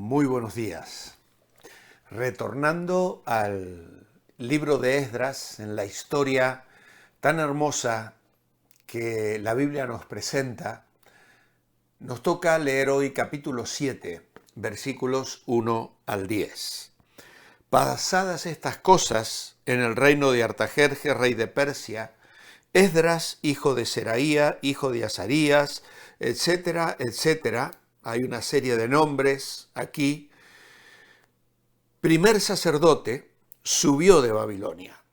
Muy buenos días. Retornando al libro de Esdras, en la historia tan hermosa que la Biblia nos presenta, nos toca leer hoy capítulo 7, versículos 1 al 10. Pasadas estas cosas, en el reino de Artajerjes, rey de Persia, Esdras, hijo de Seraía, hijo de Azarías, etcétera, etcétera, hay una serie de nombres aquí, primer sacerdote, subió de Babilonia.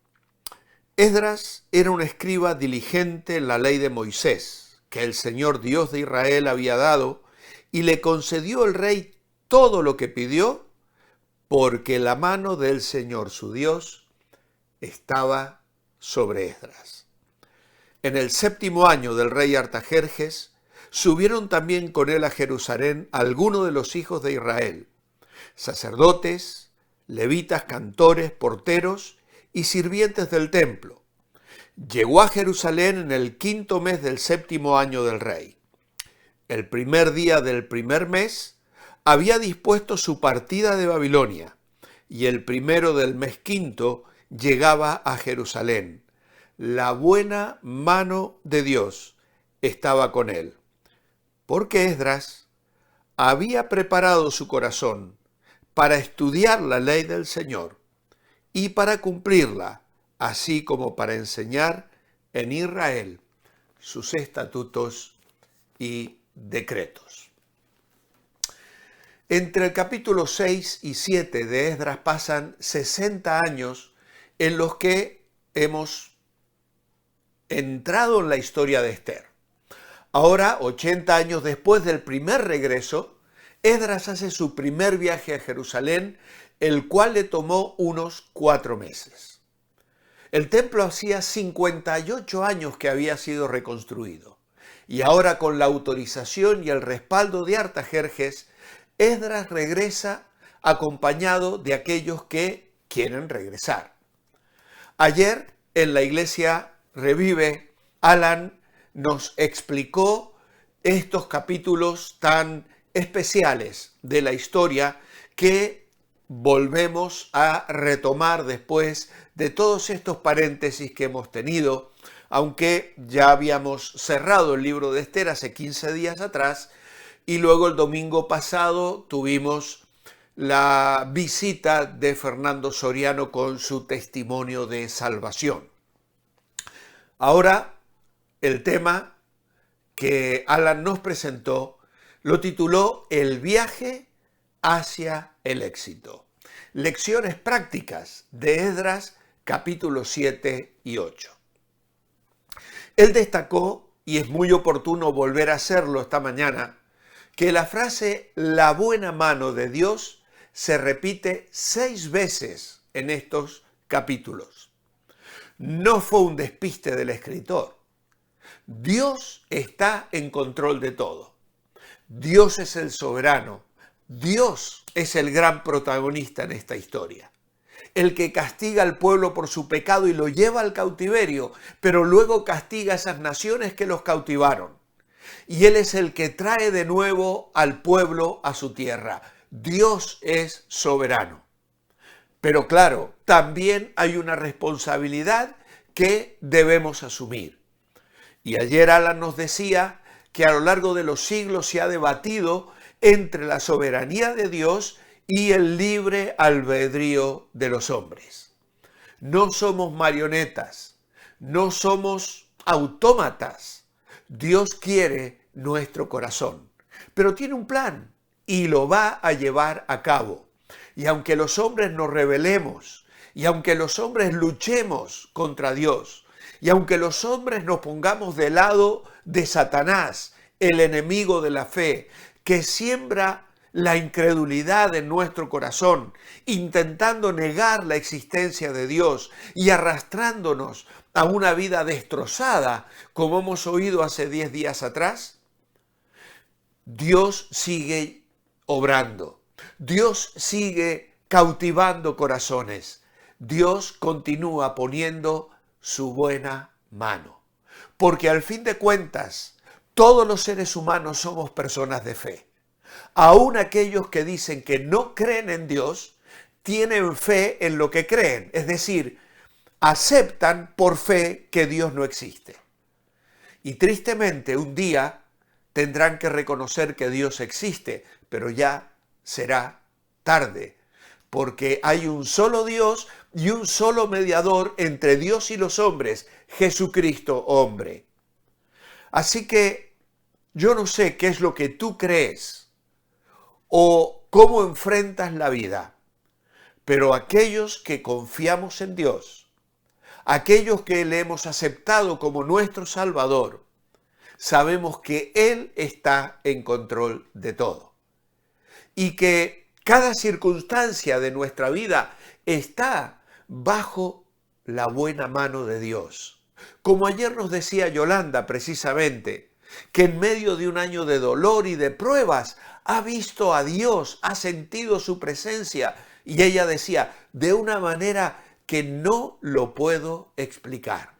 Esdras era un escriba diligente en la ley de Moisés, que el Señor Dios de Israel había dado, y le concedió el rey todo lo que pidió, porque la mano del Señor su Dios estaba sobre Esdras. En el 7º año del rey Artajerjes, subieron también con él a Jerusalén algunos de los hijos de Israel, sacerdotes, levitas, cantores, porteros y sirvientes del templo. Llegó a Jerusalén en el 5º mes del 7º año del rey. El primer día del primer mes había dispuesto su partida de Babilonia, y el primero del mes 5º llegaba a Jerusalén. La buena mano de Dios estaba con él, porque Esdras había preparado su corazón para estudiar la ley del Señor y para cumplirla, así como para enseñar en Israel sus estatutos y decretos. Entre el capítulo 6 y 7 de Esdras pasan 60 años en los que hemos entrado en la historia de Esther. Ahora, 80 años después del primer regreso, Esdras hace su primer viaje a Jerusalén, el cual le tomó unos 4 meses. El templo hacía 58 años que había sido reconstruido, y ahora con la autorización y el respaldo de Artajerjes, Esdras regresa acompañado de aquellos que quieren regresar. Ayer en la iglesia Revive, Alan nos explicó estos capítulos tan especiales de la historia que volvemos a retomar después de todos estos paréntesis que hemos tenido, aunque ya habíamos cerrado el libro de Esther hace 15 días atrás, y luego el domingo pasado tuvimos la visita de Fernando Soriano con su testimonio de salvación. Ahora, el tema que Alan nos presentó lo tituló El viaje hacia el éxito. Lecciones prácticas de Esdras, capítulos 7 y 8. Él destacó, y es muy oportuno volver a hacerlo esta mañana, que la frase la buena mano de Dios se repite 6 veces en estos capítulos. No fue un despiste del escritor. Dios está en control de todo. Dios es el soberano. Dios es el gran protagonista en esta historia. El que castiga al pueblo por su pecado y lo lleva al cautiverio, pero luego castiga a esas naciones que los cautivaron. Y Él es el que trae de nuevo al pueblo a su tierra. Dios es soberano. Pero claro, también hay una responsabilidad que debemos asumir. Y ayer Alan nos decía que a lo largo de los siglos se ha debatido entre la soberanía de Dios y el libre albedrío de los hombres. No somos marionetas, no somos autómatas. Dios quiere nuestro corazón, pero tiene un plan y lo va a llevar a cabo. Y aunque los hombres nos rebelemos, y aunque los hombres luchemos contra Dios, y aunque los hombres nos pongamos del lado de Satanás, el enemigo de la fe, que siembra la incredulidad en nuestro corazón, intentando negar la existencia de Dios y arrastrándonos a una vida destrozada, como hemos oído hace 10 días atrás, Dios sigue obrando. Dios sigue cautivando corazones. Dios continúa poniendo su buena mano. Porque al fin de cuentas, todos los seres humanos somos personas de fe. Aún aquellos que dicen que no creen en Dios, tienen fe en lo que creen, es decir, aceptan por fe que Dios no existe. Y tristemente un día tendrán que reconocer que Dios existe, pero ya será tarde, porque hay un solo Dios y un solo mediador entre Dios y los hombres, Jesucristo hombre. Así que yo no sé qué es lo que tú crees o cómo enfrentas la vida, pero aquellos que confiamos en Dios, aquellos que le hemos aceptado como nuestro Salvador, sabemos que Él está en control de todo y que cada circunstancia de nuestra vida está bajo la buena mano de Dios. Como ayer nos decía Yolanda precisamente, que en medio de un año de dolor y de pruebas ha visto a Dios, ha sentido su presencia, y ella decía, de una manera que no lo puedo explicar.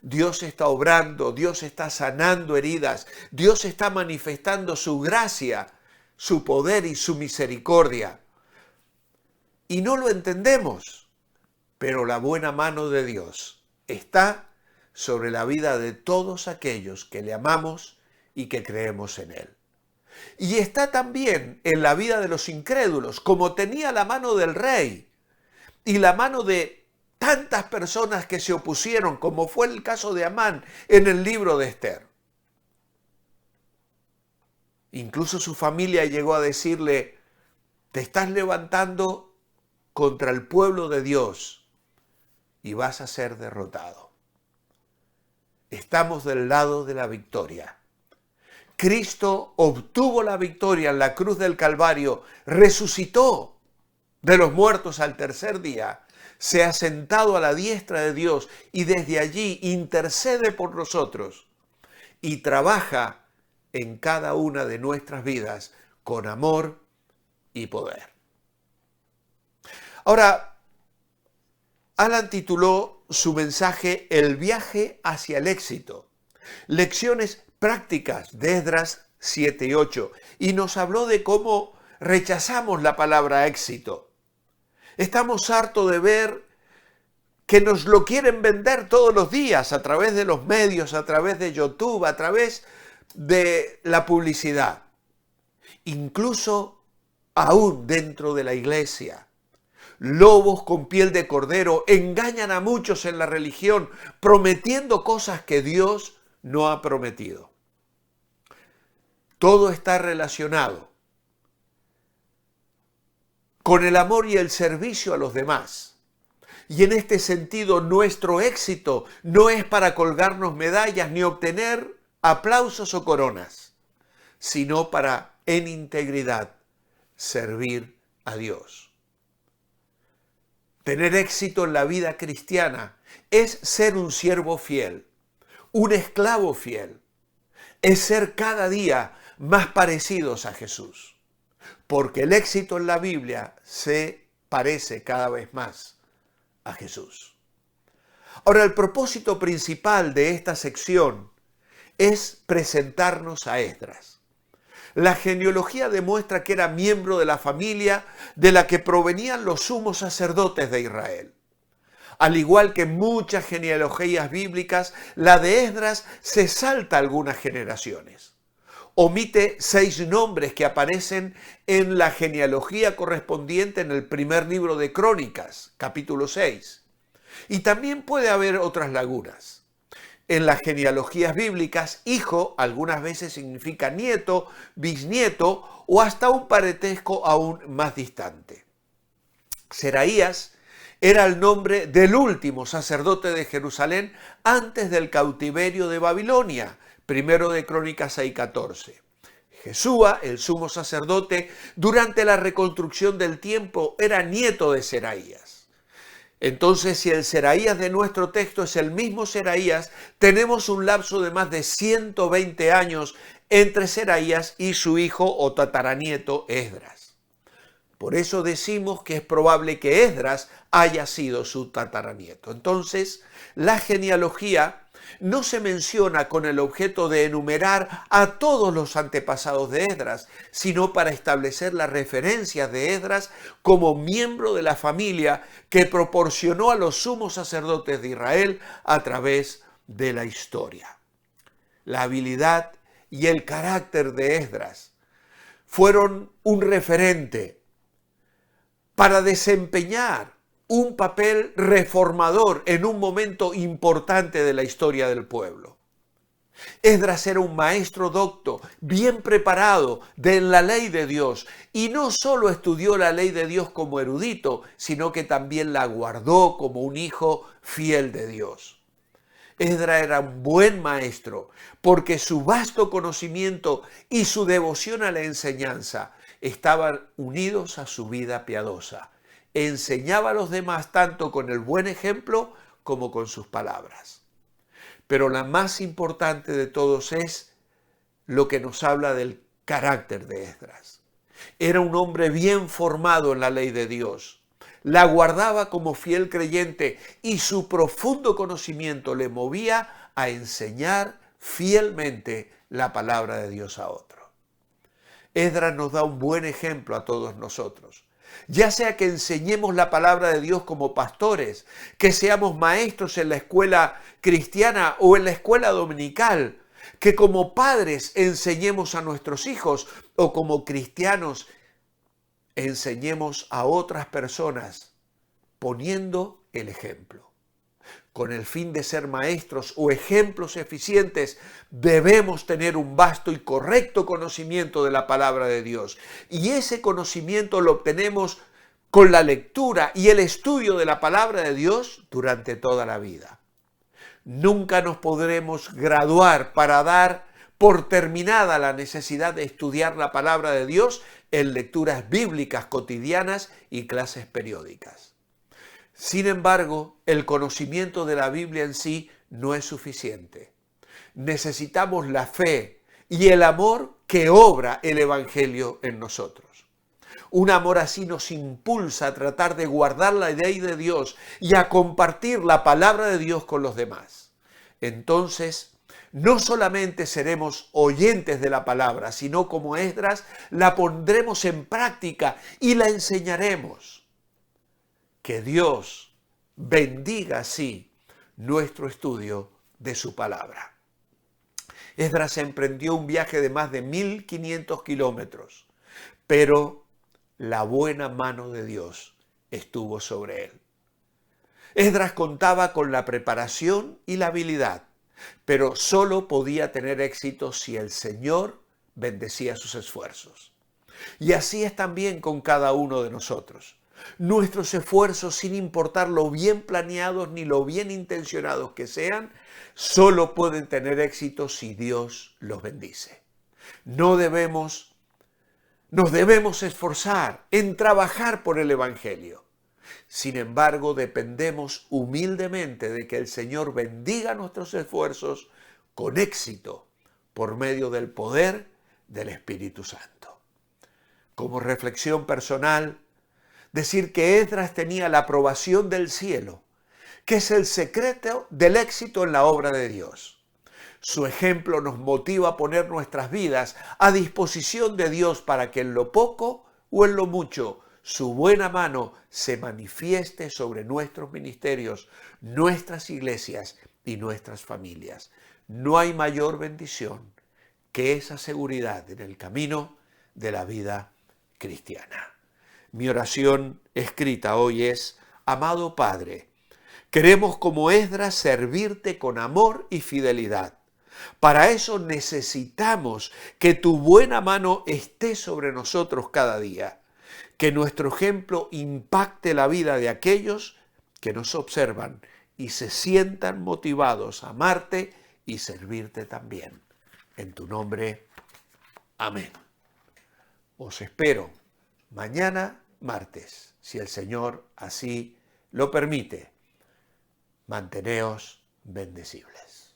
Dios está obrando, Dios está sanando heridas, Dios está manifestando su gracia, su poder y su misericordia. Y no lo entendemos, pero la buena mano de Dios está sobre la vida de todos aquellos que le amamos y que creemos en Él. Y está también en la vida de los incrédulos, como tenía la mano del rey y la mano de tantas personas que se opusieron, como fue el caso de Amán en el libro de Esther. Incluso su familia llegó a decirle, te estás levantando contra el pueblo de Dios y vas a ser derrotado. Estamos del lado de la victoria. Cristo obtuvo la victoria en la cruz del Calvario, resucitó de los muertos al tercer día, se ha sentado a la diestra de Dios y desde allí intercede por nosotros y trabaja en cada una de nuestras vidas con amor y poder. Ahora, Alan tituló su mensaje El viaje hacia el éxito, lecciones prácticas de Esdras 7 y 8, y nos habló de cómo rechazamos la palabra éxito. Estamos hartos de ver que nos lo quieren vender todos los días a través de los medios, a través de YouTube, a través de la publicidad. Incluso aún dentro de la iglesia. Lobos con piel de cordero engañan a muchos en la religión, prometiendo cosas que Dios no ha prometido. Todo está relacionado con el amor y el servicio a los demás. Y en este sentido, nuestro éxito no es para colgarnos medallas ni obtener aplausos o coronas, sino para, en integridad, servir a Dios. Tener éxito en la vida cristiana es ser un siervo fiel, un esclavo fiel, es ser cada día más parecidos a Jesús, porque el éxito en la Biblia se parece cada vez más a Jesús. Ahora, el propósito principal de esta sección es presentarnos a Esdras. La genealogía demuestra que era miembro de la familia de la que provenían los sumos sacerdotes de Israel. Al igual que muchas genealogías bíblicas, la de Esdras se salta algunas generaciones. Omite 6 nombres que aparecen en la genealogía correspondiente en el primer libro de Crónicas, capítulo 6. Y también puede haber otras lagunas. En las genealogías bíblicas, hijo algunas veces significa nieto, bisnieto o hasta un parentesco aún más distante. Seraías era el nombre del último sacerdote de Jerusalén antes del cautiverio de Babilonia, primero de Crónicas 6:14. Jesúa, el sumo sacerdote, durante la reconstrucción del templo era nieto de Seraías. Entonces, si el Seraías de nuestro texto es el mismo Seraías, tenemos un lapso de más de 120 años entre Seraías y su hijo o tataranieto Esdras. Por eso decimos que es probable que Esdras haya sido su tataranieto. Entonces, la genealogía No se menciona con el objeto de enumerar a todos los antepasados de Esdras, sino para establecer las referencias de Esdras como miembro de la familia que proporcionó a los sumos sacerdotes de Israel a través de la historia. La habilidad y el carácter de Esdras fueron un referente para desempeñar un papel reformador en un momento importante de la historia del pueblo. Esdras era un maestro docto, bien preparado de la ley de Dios, y no solo estudió la ley de Dios como erudito, sino que también la guardó como un hijo fiel de Dios. Esdras era un buen maestro porque su vasto conocimiento y su devoción a la enseñanza estaban unidos a su vida piadosa. Enseñaba a los demás tanto con el buen ejemplo como con sus palabras. Pero la más importante de todos es lo que nos habla del carácter de Esdras. Era un hombre bien formado en la ley de Dios. La guardaba como fiel creyente y su profundo conocimiento le movía a enseñar fielmente la palabra de Dios a otros. Esdras nos da un buen ejemplo a todos nosotros. Ya sea que enseñemos la palabra de Dios como pastores, que seamos maestros en la escuela cristiana o en la escuela dominical, que como padres enseñemos a nuestros hijos o como cristianos enseñemos a otras personas poniendo el ejemplo. Con el fin de ser maestros o ejemplos eficientes, debemos tener un vasto y correcto conocimiento de la palabra de Dios. Y ese conocimiento lo obtenemos con la lectura y el estudio de la palabra de Dios durante toda la vida. Nunca nos podremos graduar para dar por terminada la necesidad de estudiar la palabra de Dios en lecturas bíblicas cotidianas y clases periódicas. Sin embargo, el conocimiento de la Biblia en sí no es suficiente. Necesitamos la fe y el amor que obra el Evangelio en nosotros. Un amor así nos impulsa a tratar de guardar la ley de Dios y a compartir la palabra de Dios con los demás. Entonces, no solamente seremos oyentes de la palabra, sino como Esdras, la pondremos en práctica y la enseñaremos. Que Dios bendiga así nuestro estudio de su palabra. Esdras emprendió un viaje de más de 1500 kilómetros, pero la buena mano de Dios estuvo sobre él. Esdras contaba con la preparación y la habilidad, pero solo podía tener éxito si el Señor bendecía sus esfuerzos. Y así es también con cada uno de nosotros. Nuestros esfuerzos, sin importar lo bien planeados ni lo bien intencionados que sean, solo pueden tener éxito si Dios los bendice. Nos debemos esforzar en trabajar por el Evangelio. Sin embargo, dependemos humildemente de que el Señor bendiga nuestros esfuerzos con éxito por medio del poder del Espíritu Santo. Como reflexión personal, decir que Esdras tenía la aprobación del cielo, que es el secreto del éxito en la obra de Dios. Su ejemplo nos motiva a poner nuestras vidas a disposición de Dios para que en lo poco o en lo mucho su buena mano se manifieste sobre nuestros ministerios, nuestras iglesias y nuestras familias. No hay mayor bendición que esa seguridad en el camino de la vida cristiana. Mi oración escrita hoy es: amado Padre, queremos como Esdras servirte con amor y fidelidad. Para eso necesitamos que tu buena mano esté sobre nosotros cada día. Que nuestro ejemplo impacte la vida de aquellos que nos observan y se sientan motivados a amarte y servirte también. En tu nombre, amén. Os espero mañana martes, si el Señor así lo permite. Manteneos bendecibles.